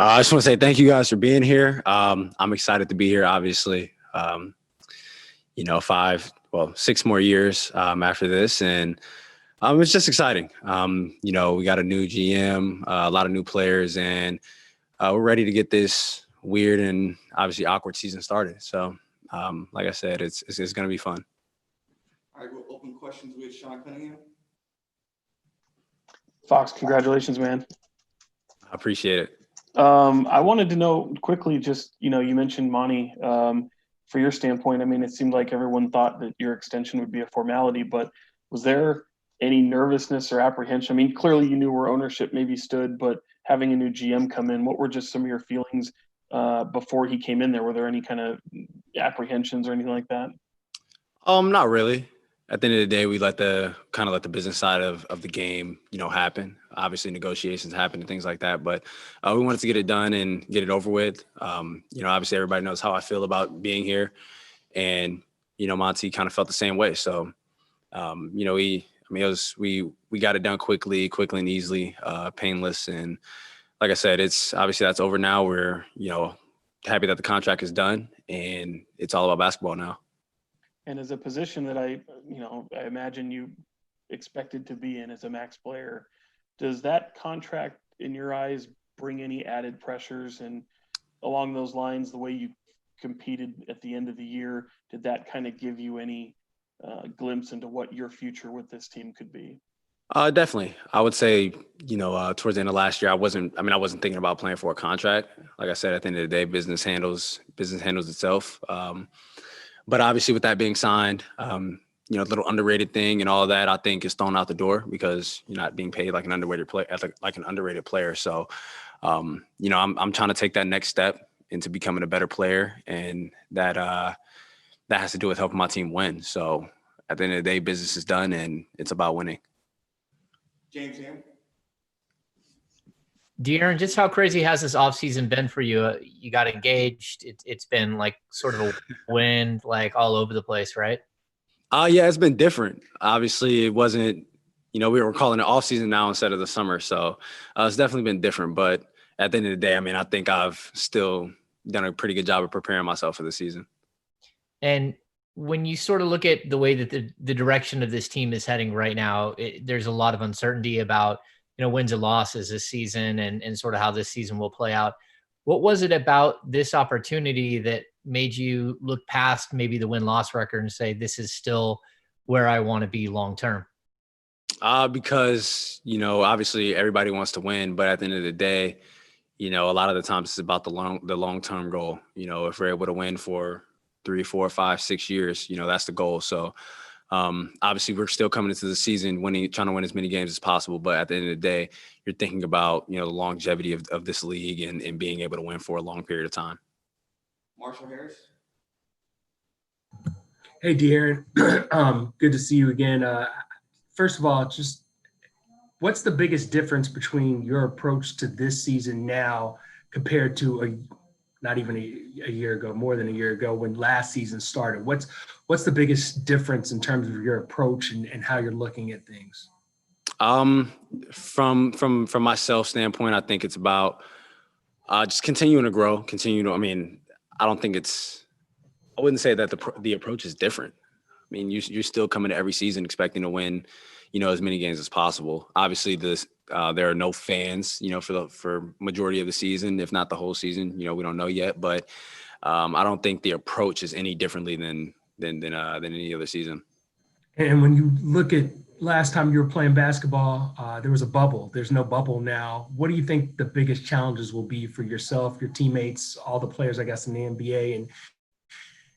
I just want to say thank you guys for being here. I'm excited to be here, obviously. 6 more years after this. And it's just exciting. We got a new GM, a lot of new players, and we're ready to get this weird and obviously awkward season started. So, like I said, it's going to be fun. All right, we'll open questions with Sean Cunningham. Fox, congratulations, man. I appreciate it. I wanted to know quickly, just, you mentioned Monty, for your standpoint. I mean, it seemed like everyone thought that your extension would be a formality, but was there any nervousness or apprehension? I mean, clearly you knew where ownership maybe stood, but having a new GM come in, what were just some of your feelings before he came in there? Were there any kind of apprehensions or anything like that? Not really. At the end of the day, we let the business side of the game, happen. Obviously, negotiations happen and things like that. But we wanted to get it done and get it over with. Obviously, everybody knows how I feel about being here. And, Monty kind of felt the same way. So, we got it done quickly and easily, painless. And like I said, it's obviously that's over now. We're, happy that the contract is done and it's all about basketball now. And as a position that I imagine you expected to be in as a max player, does that contract in your eyes bring any added pressures? And along those lines, the way you competed at the end of the year, did that kind of give you any glimpse into what your future with this team could be? Definitely. I would say, towards the end of last year, I wasn't thinking about playing for a contract. Like I said, at the end of the day, business handles itself. But obviously with that being signed, a little underrated thing and all of that, I think is thrown out the door because you're not being paid like an underrated player. So, I'm trying to take that next step into becoming a better player. And that has to do with helping my team win. So at the end of the day, business is done and it's about winning. James Ham. De'Aaron, just how crazy has this offseason been for you? You got engaged. It's been like sort of a wind, like all over the place, right? Yeah, it's been different. Obviously, it wasn't, we were calling it offseason now instead of the summer. So it's definitely been different. But at the end of the day, I think I've still done a pretty good job of preparing myself for the season. And when you sort of look at the way that the direction of this team is heading right now, there's a lot of uncertainty about wins and losses this season and sort of how this season will play out. What was it about this opportunity that made you look past maybe the win-loss record and say, this is still where I want to be long-term? Because, obviously everybody wants to win, but at the end of the day, a lot of the times it's about the long-term goal. If we're able to win for 3, 4, 5, 6 years, that's the goal. So, obviously we're still coming into the season trying to win as many games as possible. But at the end of the day, you're thinking about, the longevity of this league and being able to win for a long period of time. Marshall Harris. Hey, De'Aaron. Good to see you again. First of all, just what's the biggest difference between your approach to this season now compared to not even a year ago, more than a year ago when last season started? What's the biggest difference in terms of your approach and how you're looking at things? From myself standpoint, I think it's about just continuing to grow, I wouldn't say that the approach is different. You're still coming to every season expecting to win, as many games as possible. Obviously, there are no fans, for majority of the season, if not the whole season. We don't know yet, but I don't think the approach is any differently than any other season. And when you look at last time you were playing basketball, there was a bubble. There's no bubble now. What do you think the biggest challenges will be for yourself, your teammates, all the players, I guess, in the NBA? And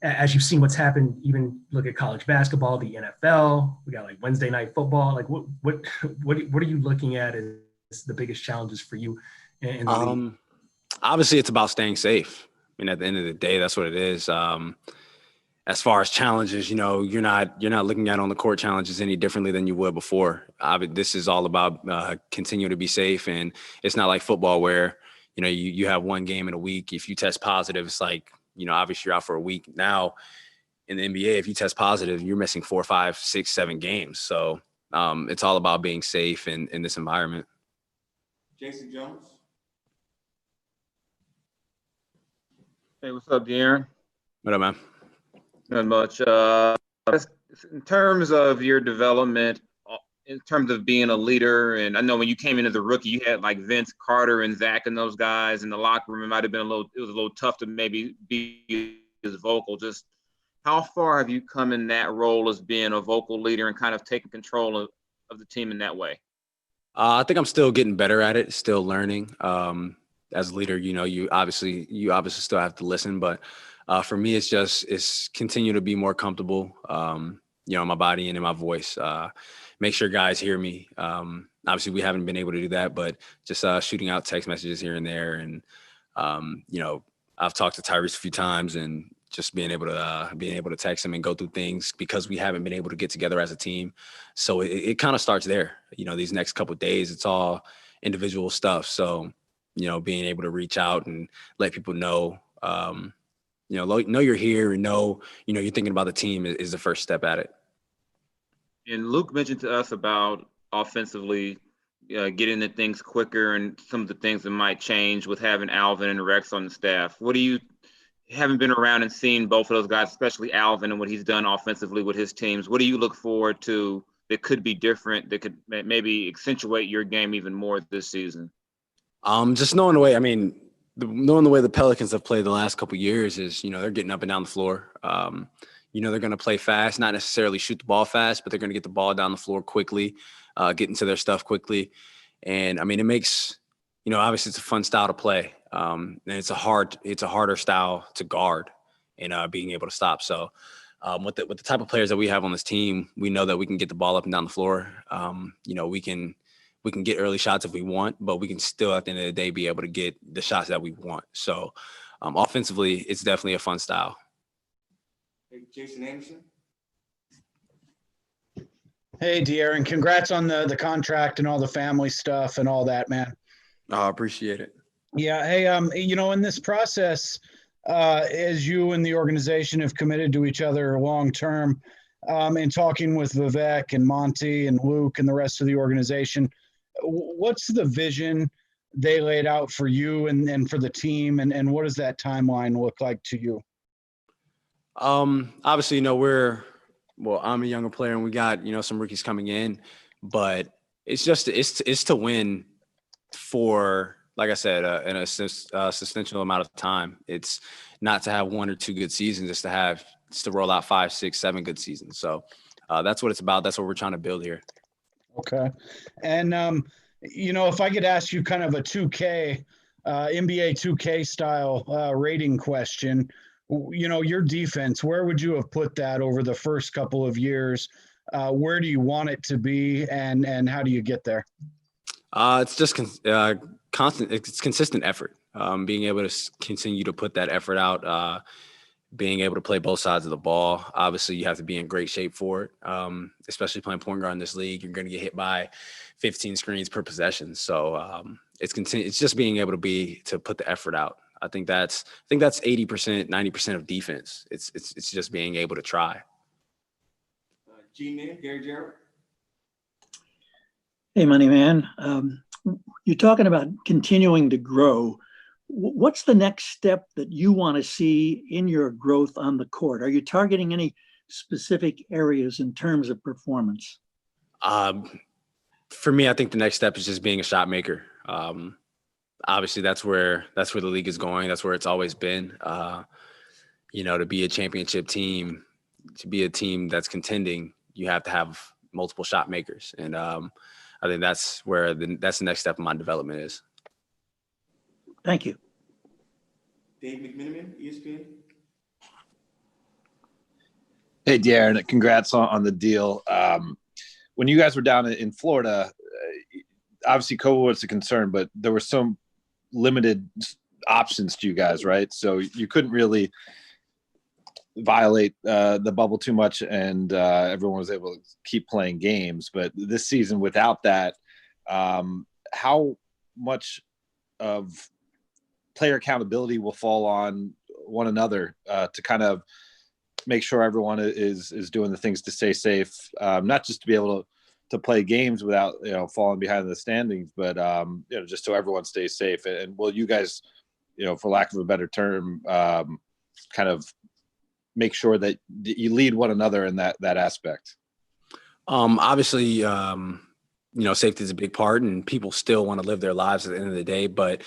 as you've seen what's happened, even look at college basketball, the NFL, we got like Wednesday night football. Like what are you looking at as the biggest challenges for you in the league? Obviously it's about staying safe. At the end of the day, that's what it is. As far as challenges, you're not looking at on the court challenges any differently than you would before. This is all about continuing to be safe. And it's not like football where, you have one game in a week. If you test positive, it's like, obviously you're out for a week. Now in the NBA, if you test positive, you're missing 4, 5, 6, 7 games. So it's all about being safe in this environment. Jason Jones. Hey, what's up, De'Aaron? What up, man? Not much. In terms of your development, in terms of being a leader, and I know when you came into the rookie, you had like Vince Carter and Zach and those guys in the locker room. It might have been it was a little tough to maybe be as vocal. Just how far have you come in that role as being a vocal leader and kind of taking control of the team in that way? I think I'm still getting better at it, still learning. As a leader, you obviously still have to listen, but for me, it's continue to be more comfortable, in my body and in my voice. Make sure guys hear me. Obviously, we haven't been able to do that, but just shooting out text messages here and there, and I've talked to Tyrese a few times, and just being able to text him and go through things because we haven't been able to get together as a team. So it kind of starts there. These next couple of days, it's all individual stuff. So being able to reach out and let people know, know you're here and you're thinking about the team is the first step at it. And Luke mentioned to us about offensively getting at things quicker and some of the things that might change with having Alvin and Rex on the staff. What do you haven't been around and seen both of those guys, especially Alvin and what he's done offensively with his teams? What do you look forward to that could be different, that could maybe accentuate your game even more this season? Just knowing the way, knowing the way the Pelicans have played the last couple of years is, they're getting up and down the floor. They're going to play fast, not necessarily shoot the ball fast, but they're going to get the ball down the floor quickly, get into their stuff quickly. And it makes, obviously it's a fun style to play. And it's a harder style to guard and being able to stop. So with the type of players that we have on this team, we know that we can get the ball up and down the floor. We can get early shots if we want, but we can still at the end of the day be able to get the shots that we want. So offensively, it's definitely a fun style. Hey, Jason Anderson. Hey, De'Aaron, congrats on the contract and all the family stuff and all that, man. I appreciate it. Yeah. Hey, in this process, as you and the organization have committed to each other long term, and talking with Vivek and Monty and Luke and the rest of the organization, what's the vision they laid out for you and for the team, and what does that timeline look like to you? Obviously, I'm a younger player and we got, some rookies coming in, but it's to win for, like I said, in a substantial amount of time. It's not to have one or two good seasons, it's to roll out 5, 6, 7 good seasons. So that's what it's about. That's what we're trying to build here. Okay. And, if I could ask you kind of a 2K, NBA 2K style rating question, your defense, where would you have put that over the first couple of years? Where do you want it to be, and how do you get there? It's just constant. It's consistent effort. Being able to continue to put that effort out. Being able to play both sides of the ball. Obviously, you have to be in great shape for it. Especially playing point guard in this league, you're going to get hit by 15 screens per possession. So it's just being able to put the effort out. I think that's 80%, 90% of defense. It's just being able to try. G-Man, Gary Jarrett. Hey, Money Man. You're talking about continuing to grow. What's the next step that you want to see in your growth on the court? Are you targeting any specific areas in terms of performance? For me, I think the next step is just being a shot maker. Obviously, that's where the league is going. That's where it's always been. To be a championship team, to be a team that's contending, you have to have multiple shot makers. And I think that's where that's the next step in my development is. Thank you. Dave McMiniman, ESPN. Hey, De'Aaron, congrats on the deal. When you guys were down in Florida, obviously COVID was a concern, but there were some limited options to you guys, right? So you couldn't really violate the bubble too much, and everyone was able to keep playing games. But this season, without that, how much of player accountability will fall on one another to kind of make sure everyone is doing the things to stay safe, not just to be able to play games without falling behind in the standings, but just so everyone stays safe? And will you guys for lack of a better term, kind of make sure that you lead one another in that aspect? Obviously, safety is a big part, and people still want to live their lives at the end of the day, but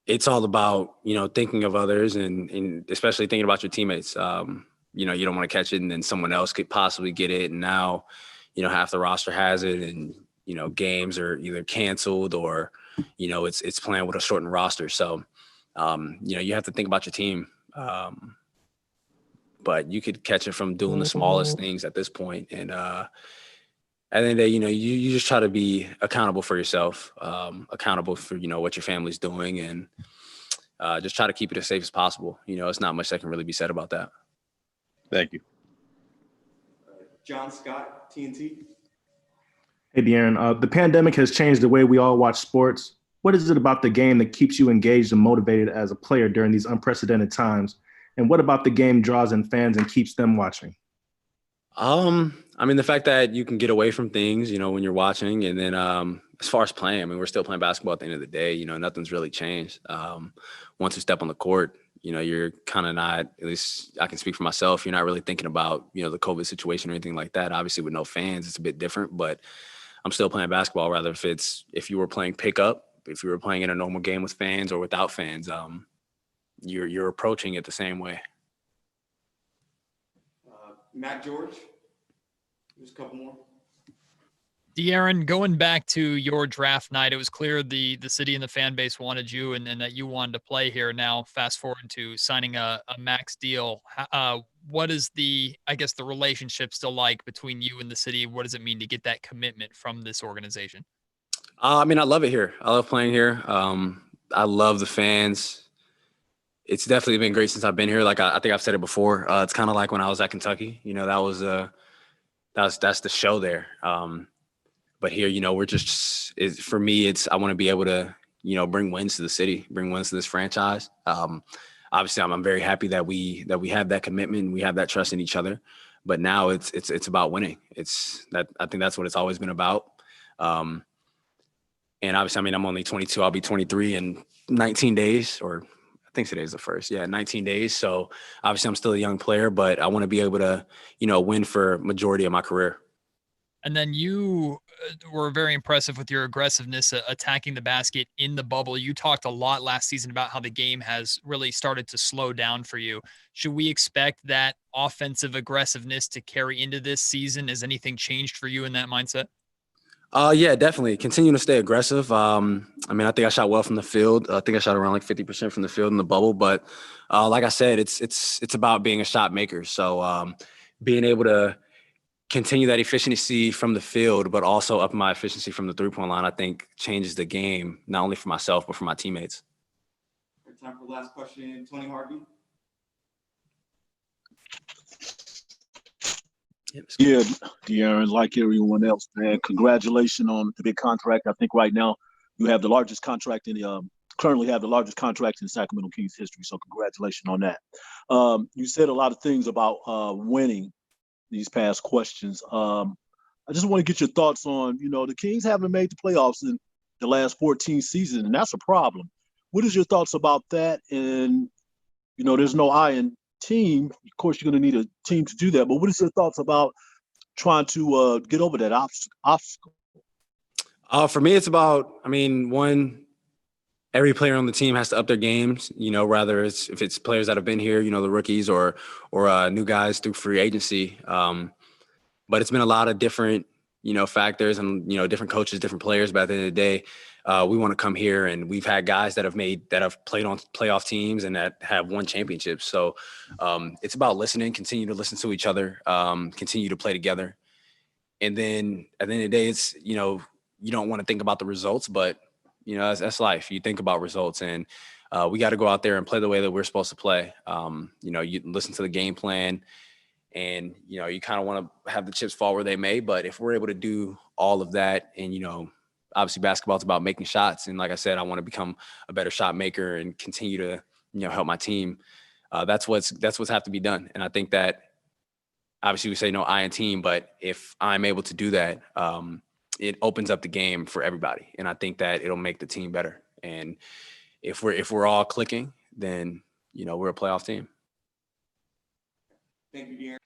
it's all about, thinking of others and especially thinking about your teammates. You don't want to catch it and then someone else could possibly get it. And now, half the roster has it, and, games are either canceled or, it's playing with a shortened roster. So, you have to think about your team. But you could catch it from doing the smallest things at this point. And at the end of the day, you just try to be accountable for yourself, accountable for, what your family's doing, and just try to keep it as safe as possible. It's not much that can really be said about that. Thank you. John Scott, TNT. Hey, De'Aaron, the pandemic has changed the way we all watch sports. What is it about the game that keeps you engaged and motivated as a player during these unprecedented times? And what about the game draws in fans and keeps them watching? The fact that you can get away from things, when you're watching, and then as far as playing, we're still playing basketball at the end of the day. Nothing's really changed. Once you step on the court, you're kind of not, at least I can speak for myself, you're not really thinking about, the COVID situation or anything like that. Obviously, with no fans, it's a bit different, but I'm still playing basketball, rather if you were playing pickup, if you were playing in a normal game with fans or without fans, you're approaching it the same way. Matt George. There's a couple more. De'Aaron, going back to your draft night, it was clear the city and the fan base wanted you and that you wanted to play here. Now, fast forward to signing a max deal. What is the relationship still like between you and the city? What does it mean to get that commitment from this organization? I love it here. I love playing here. I love the fans. It's definitely been great since I've been here. Like I think I've said it before. It's kind of like when I was at Kentucky. That's the show there. But here, we're for me, I want to be able to, bring wins to the city, bring wins to this franchise. Obviously, I'm very happy that we have that commitment, we have that trust in each other. But now it's about winning. I think that's what it's always been about. And obviously, I'm only 22. I'll be 23 in 19 days, or I think today's the first. Yeah, 19 days. So obviously, I'm still a young player, but I want to be able to, win for majority of my career. And then you were very impressive with your aggressiveness attacking the basket in the bubble. You talked a lot last season about how the game has really started to slow down for you. Should we expect that offensive aggressiveness to carry into this season? Has anything changed for you in that mindset? Yeah, definitely. Continue to stay aggressive. I think I shot well from the field. I think I shot around like 50% from the field in the bubble. But like I said, it's about being a shot maker. So being able to continue that efficiency from the field, but also up my efficiency from the three-point line, I think changes the game, not only for myself, but for my teammates. Time for the last question, Tony Harvey. Yeah, De'Aaron, like everyone else, man, congratulations on the big contract. I think right now you have the largest contract currently have the largest contract in Sacramento Kings history. So congratulations on that. You said a lot of things about winning these past questions. I just want to get your thoughts on, the Kings haven't made the playoffs in the last 14 seasons, and that's a problem. What is your thoughts about that? And, there's no I in team. Of course, you're going to need a team to do that. But what is your thoughts about trying to get over that obstacle? For me, it's about, one, every player on the team has to up their games, rather if it's players that have been here, the rookies or new guys through free agency. But it's been a lot of different, factors and, different coaches, different players. But at the end of the day, we want to come here, and we've had guys that have played on playoff teams and that have won championships. So it's about listening, continue to listen to each other, continue to play together. And then at the end of the day, it's, you don't want to think about the results, but that's life. You think about results, and we got to go out there and play the way that we're supposed to play. You listen to the game plan, and, you kind of want to have the chips fall where they may. But if we're able to do all of that, and, obviously basketball is about making shots. And like I said, I want to become a better shot maker and continue to, help my team. That's what's have to be done. And I think that obviously we say no I in team, but if I'm able to do that, it opens up the game for everybody. And I think that it'll make the team better. And if we're all clicking, then we're a playoff team. Thank you, De'Aaron.